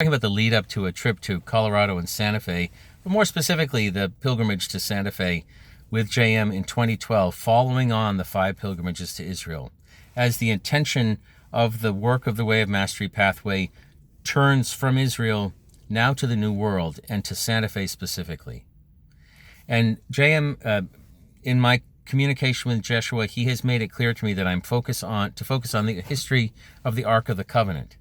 Talking about the lead up to a trip to Colorado and Santa Fe, but more specifically the pilgrimage to Santa Fe with JM in 2012, following on the 5 pilgrimages to Israel, as the intention of the work of the Way of Mastery pathway turns from Israel now to the New World and to Santa Fe specifically. And JM, in my communication with Jeshua, he has made it clear to me that I'm to focus on the history of the Ark of the Covenant.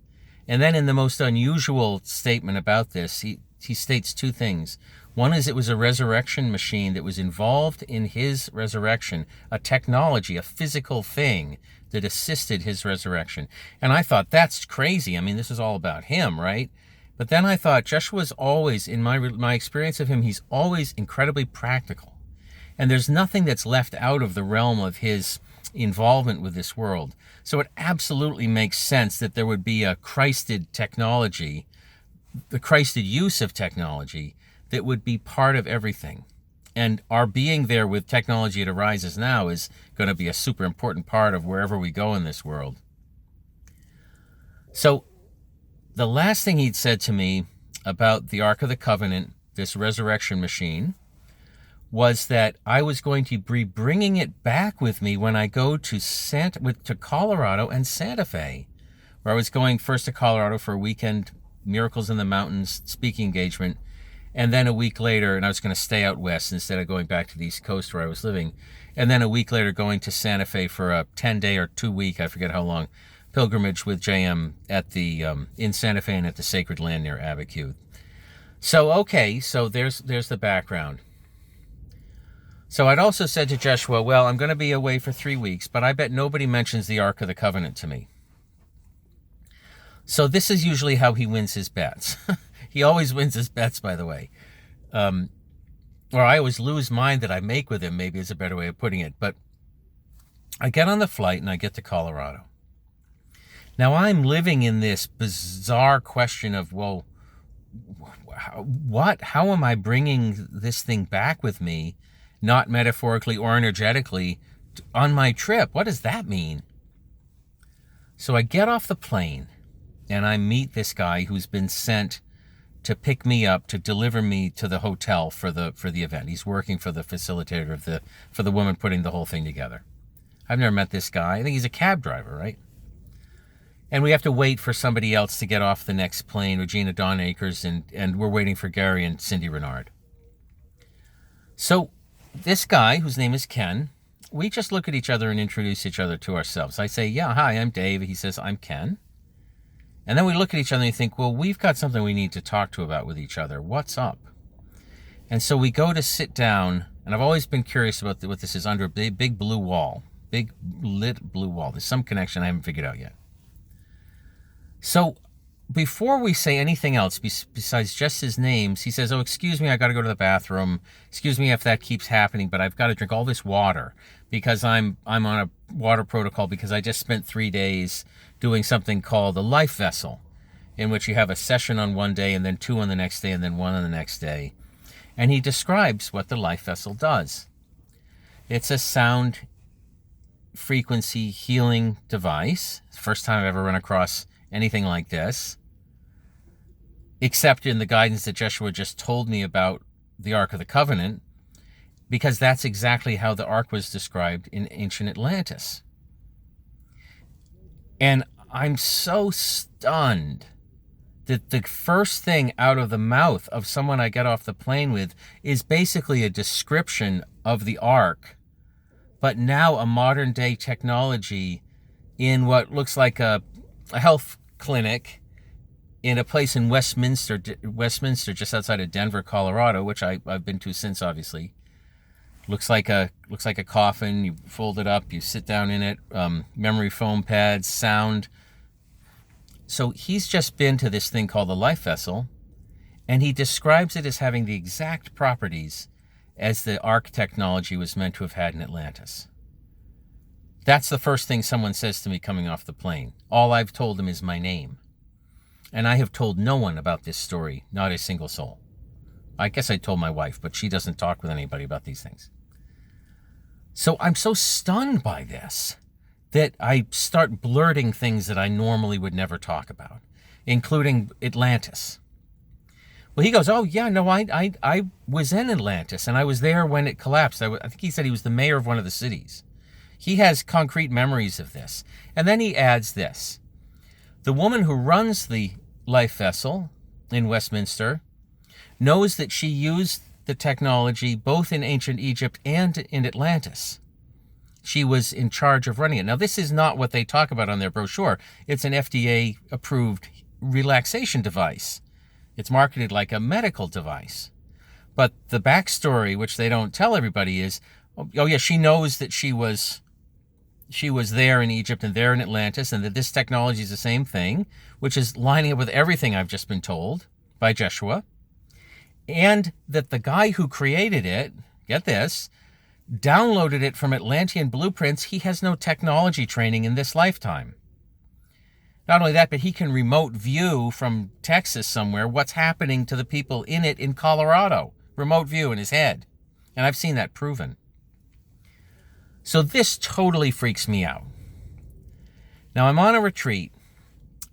And then in the most unusual statement about this, he states 2 things. One is it was a resurrection machine that was involved in his resurrection, a technology, a physical thing that assisted his resurrection. And I thought, that's crazy. I mean, this is all about him, right? But then I thought, Joshua's always, in my experience of him, he's always incredibly practical. And there's nothing that's left out of the realm of his involvement with this world. So it absolutely makes sense that there would be a Christed technology, the Christed use of technology, that would be part of everything. And our being there with technology that arises now is going to be a super important part of wherever we go in this world. So the last thing he'd said to me about the Ark of the Covenant, this resurrection machine, was that I was going to be bringing it back with me when I go to Colorado and Santa Fe, where I was going first to Colorado for a weekend Miracles in the Mountains speaking engagement, and then a week later, and I was going to stay out west instead of going back to the East Coast where I was living, and then a week later going to Santa Fe for a 10-day or 2-week, I forget how long, pilgrimage with JM at the in Santa Fe and at the sacred land near Abiquiu. So there's the background. So I'd also said to Joshua, well, I'm going to be away for 3 weeks, but I bet nobody mentions the Ark of the Covenant to me. So this is usually how he wins his bets. He always wins his bets, by the way. Or I always lose mine that I make with him, maybe is a better way of putting it. But I get on the flight and I get to Colorado. Now I'm living in this bizarre question of, well, how am I bringing this thing back with me, not metaphorically or energetically, on my trip? What does that mean? So I get off the plane and I meet this guy who's been sent to pick me up, to deliver me to the hotel for the event. He's working for the facilitator for the woman putting the whole thing together. I've never met this guy. I think he's a cab driver, right? And we have to wait for somebody else to get off the next plane, Regina Dawn Akers, and we're waiting for Gary and Cindy Renard. So this guy, whose name is Ken, we just look at each other and introduce each other to ourselves. I say, yeah, hi, I'm Dave. He says, I'm Ken. And then we look at each other and think, well, we've got something we need to talk to about with each other. What's up? And so we go to sit down, and I've always been curious about what this is under a big blue wall, big lit blue wall. There's some connection I haven't figured out yet. So before we say anything else besides just his names, he says, oh, excuse me, I got to go to the bathroom. Excuse me if that keeps happening, but I've got to drink all this water because I'm on a water protocol because I just spent 3 days doing something called a life vessel, in which you have a session on one day and then 2 on the next day and then 1 on the next day. And he describes what the life vessel does. It's a sound frequency healing device. First time I've ever run across anything like this, except in the guidance that Joshua just told me about the Ark of the Covenant, because that's exactly how the Ark was described in ancient Atlantis. And I'm so stunned that the first thing out of the mouth of someone I get off the plane with is basically a description of the Ark, but now a modern day technology in what looks like a health clinic in a place in Westminster, just outside of Denver, Colorado, which I've been to since, obviously. Looks like a coffin. You fold it up, you sit down in it, memory foam pads, sound. So he's just been to this thing called the life vessel, and he describes it as having the exact properties as the Ark technology was meant to have had in Atlantis. That's the first thing someone says to me coming off the plane. All I've told them is my name. And I have told no one about this story, not a single soul. I guess I told my wife, but she doesn't talk with anybody about these things. So I'm so stunned by this that I start blurting things that I normally would never talk about. including Atlantis. Well, he goes, oh, yeah, no, I was in Atlantis, and I was there when it collapsed. I think he said he was the mayor of one of the cities. He has concrete memories of this. And then he adds this. The woman who runs the life vessel in Westminster knows that she used the technology both in ancient Egypt and in Atlantis. She was in charge of running it. Now, this is not what they talk about on their brochure. It's an FDA-approved relaxation device. It's marketed like a medical device. But the backstory, which they don't tell everybody, is, oh yeah, she knows that she was there in Egypt and there in Atlantis, and that this technology is the same thing, which is lining up with everything I've just been told by Joshua, and that the guy who created it, get this, downloaded it from Atlantean blueprints. He has no technology training in this lifetime. Not only that, but he can remote view from Texas somewhere what's happening to the people in it in Colorado. Remote view in his head. And I've seen that proven. So this totally freaks me out. Now I'm on a retreat,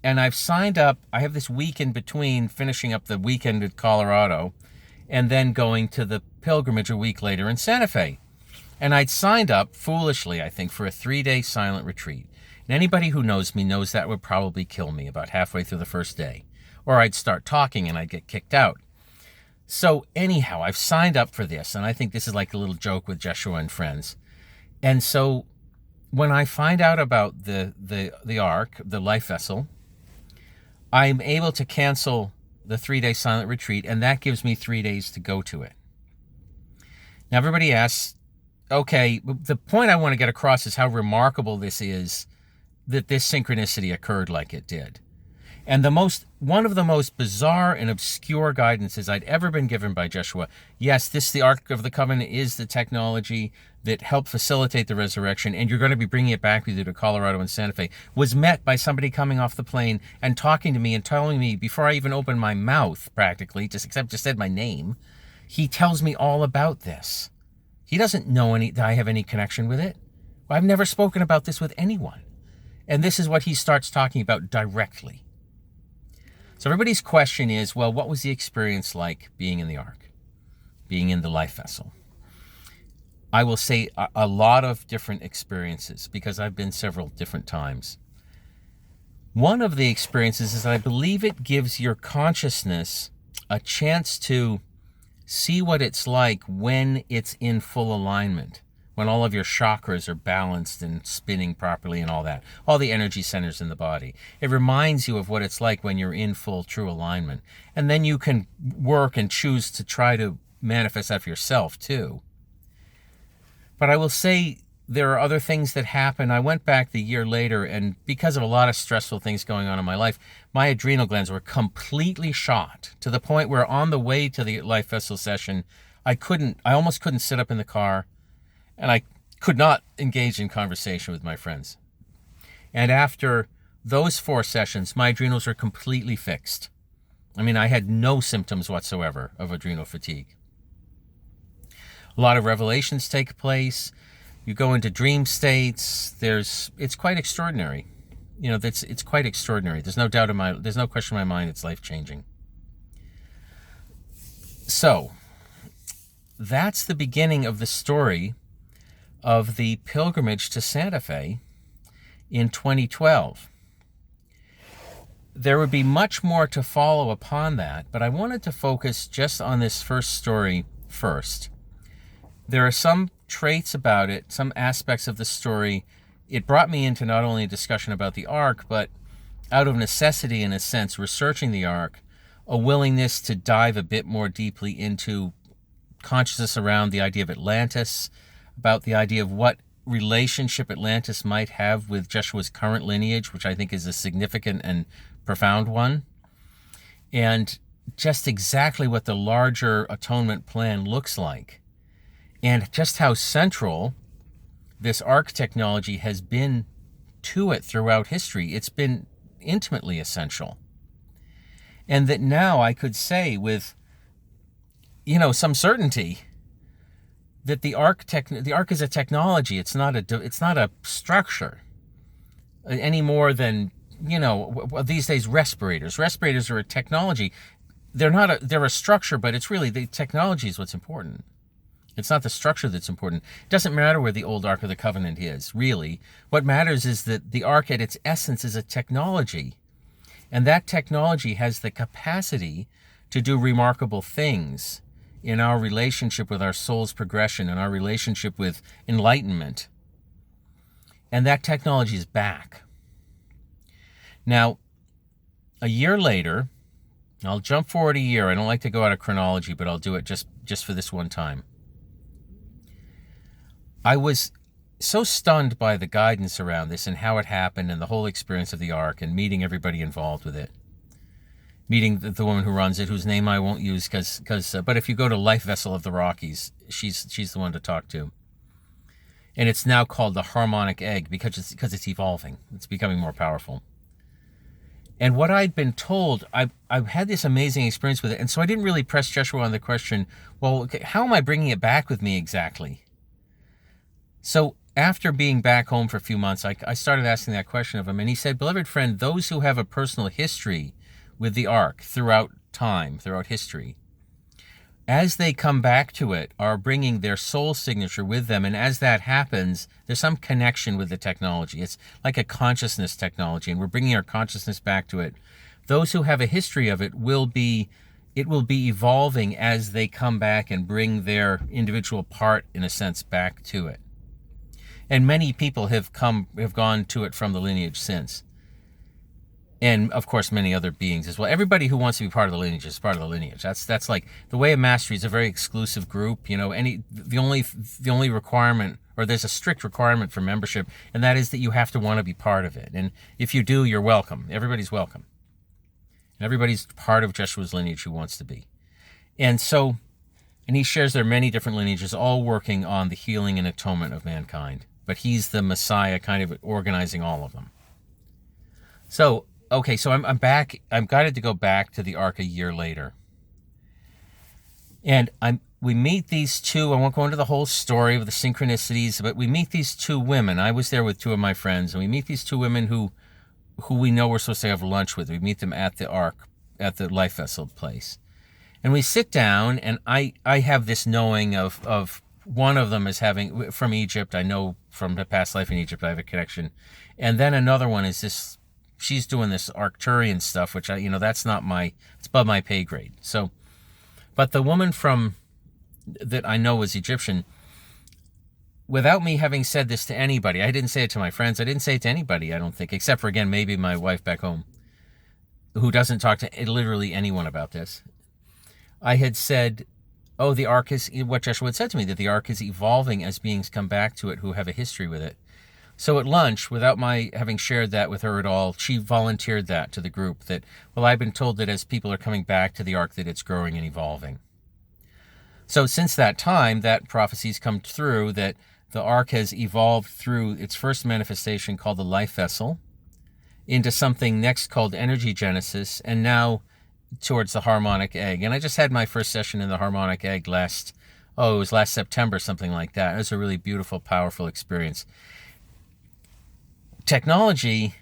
and I've signed up. I have this week in between finishing up the weekend in Colorado and then going to the pilgrimage a week later in Santa Fe. And I'd signed up, foolishly, I think, for a 3-day silent retreat. And anybody who knows me knows that would probably kill me about halfway through the first day. Or I'd start talking and I'd get kicked out. So anyhow, I've signed up for this, and I think this is like a little joke with Joshua and friends. And so when I find out about the Ark, the life vessel, I'm able to cancel the 3-day silent retreat, and that gives me 3 days to go to it. Now everybody asks, okay, the point I want to get across is how remarkable this is that this synchronicity occurred like it did. And one of the most bizarre and obscure guidances I'd ever been given by Joshua, yes, the Ark of the Covenant is the technology that helped facilitate the resurrection, and you're going to be bringing it back with you to Colorado and Santa Fe, was met by somebody coming off the plane and talking to me and telling me, before I even opened my mouth, practically, just said my name, he tells me all about this. He doesn't know that I have any connection with it. I've never spoken about this with anyone. And this is what he starts talking about directly. So everybody's question is, well, what was the experience like being in the Ark, being in the life vessel? I will say a lot of different experiences, because I've been several different times. One of the experiences is I believe it gives your consciousness a chance to see what it's like when it's in full alignment, when all of your chakras are balanced and spinning properly and all that, all the energy centers in the body. It reminds you of what it's like when you're in full, true alignment. And then you can work and choose to try to manifest that for yourself, too. But I will say there are other things that happen. I went back the year later, and because of a lot of stressful things going on in my life, my adrenal glands were completely shot, to the point where on the way to the life vessel session, I almost couldn't sit up in the car, and I could not engage in conversation with my friends. And after those 4 sessions, my adrenals were completely fixed. I mean, I had no symptoms whatsoever of adrenal fatigue. A lot of revelations take place. You go into dream states. It's quite extraordinary. You know, it's quite extraordinary. There's no question in my mind it's life-changing. So, that's the beginning of the story of the pilgrimage to Santa Fe in 2012. There would be much more to follow upon that, but I wanted to focus just on this first story first. There are some traits about it, some aspects of the story. It brought me into not only a discussion about the Ark, but out of necessity, in a sense, researching the Ark, a willingness to dive a bit more deeply into consciousness around the idea of Atlantis, about the idea of what relationship Atlantis might have with Joshua's current lineage, which I think is a significant and profound one, and just exactly what the larger atonement plan looks like, and just how central this Ark technology has been to it throughout history. It's been intimately essential. And that now I could say with, some certainty, that the Ark is a technology. It's not a structure, any more than these days respirators. Respirators are a technology. They're a structure, but it's really the technology is what's important. It's not the structure that's important. It doesn't matter where the old Ark of the Covenant is, really. What matters is that the Ark at its essence is a technology. And that technology has the capacity to do remarkable things in our relationship with our soul's progression and our relationship with enlightenment. And that technology is back. Now, a year later, I'll jump forward a year. I don't like to go out of chronology, but I'll do it just for this one time. I was so stunned by the guidance around this and how it happened and the whole experience of the Ark and meeting everybody involved with it. Meeting the woman who runs it, whose name I won't use, but if you go to Life Vessel of the Rockies, she's the one to talk to. And it's now called the Harmonic Egg because it's evolving. It's becoming more powerful. And what I'd been told, I've had this amazing experience with it, and so I didn't really press Joshua on the question, well, okay, how am I bringing it back with me exactly? So after being back home for a few months, I started asking that question of him, and he said, beloved friend, those who have a personal history with the Ark throughout time, throughout history, as they come back to it, are bringing their soul signature with them, and as that happens, there's some connection with the technology. It's like a consciousness technology, and we're bringing our consciousness back to it. Those who have a history of it will be evolving as they come back and bring their individual part, in a sense, back to it. And many people have gone to it from the lineage since. And of course, many other beings as well. Everybody who wants to be part of the lineage is part of the lineage. That's like the way of mastery is a very exclusive group. The only requirement, or there's a strict requirement for membership, and that is that you have to want to be part of it. And if you do, you're welcome. Everybody's welcome. And everybody's part of Jeshua's lineage who wants to be. And he shares there are many different lineages, all working on the healing and atonement of mankind. But he's the Messiah, kind of organizing all of them. So I'm back. I'm guided to go back to the Ark a year later. And we meet these two. I won't go into the whole story of the synchronicities, but we meet these two women. I was there with two of my friends, and we meet these two women who we know we're supposed to have lunch with. We meet them at the Ark, at the Life Vessel place. And we sit down, and I have this knowing of one of them is having, from Egypt. I know from the past life in Egypt, I have a connection. And then another one is this, she's doing this Arcturian stuff, which that's not it's above my pay grade. So, but the woman that I know was Egyptian, without me having said this to anybody, I didn't say it to my friends, I didn't say it to anybody, I don't think, except for, again, maybe my wife back home, who doesn't talk to literally anyone about this. I had said, the Ark is, what Joshua had said to me, that the Ark is evolving as beings come back to it who have a history with it. So at lunch, without my having shared that with her at all, she volunteered that to the group, that, well, I've been told that as people are coming back to the Ark, that it's growing and evolving. So since that time, that prophecy's come through, that the Ark has evolved through its first manifestation called the Life Vessel into something next called Energy Genesis, and now towards the Harmonic Egg. And I just had my first session in the Harmonic Egg it was last September, something like that. It was a really beautiful, powerful experience. Technology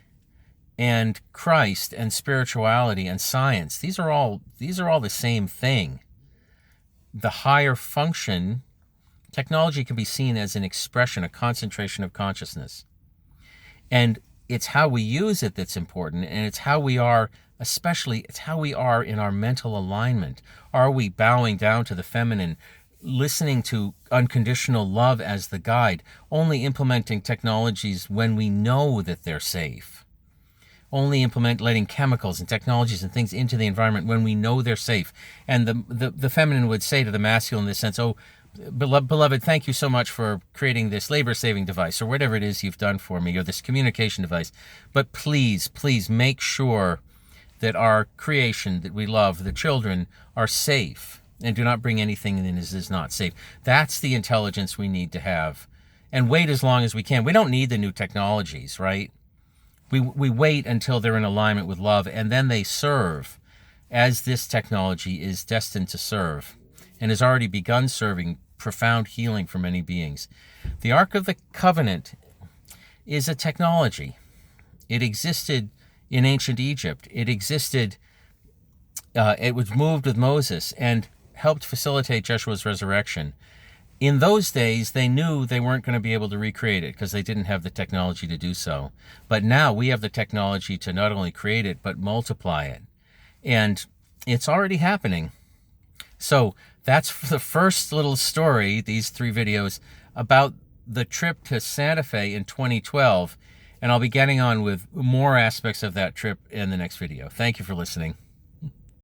and Christ and spirituality and science, these are all the same thing. The higher function, technology can be seen as an expression, a concentration of consciousness. And it's how we use it that's important, and it's how we are, especially, it's how we are in our mental alignment. Are we bowing down to the feminine, listening to unconditional love as the guide, only implementing technologies when we know that they're safe, only letting chemicals and technologies and things into the environment when we know they're safe? And the feminine would say to the masculine in this sense, oh, beloved, thank you so much for creating this labor-saving device, or whatever it is you've done for me, or this communication device. But please make sure that our creation that we love, the children, are safe, and do not bring anything in that is not safe. That's the intelligence we need to have. And wait as long as we can. We don't need the new technologies, right? We wait until they're in alignment with love, and then they serve as this technology is destined to serve, and has already begun serving profound healing for many beings. The Ark of the Covenant is a technology. It existed in ancient Egypt. It existed, it was moved with Moses and helped facilitate Joshua's resurrection. In those days, they knew they weren't going to be able to recreate it because they didn't have the technology to do so. But now we have the technology to not only create it, but multiply it. And it's already happening. So that's the first little story, these 3 videos, about the trip to Santa Fe in 2012. And I'll be getting on with more aspects of that trip in the next video. Thank you for listening.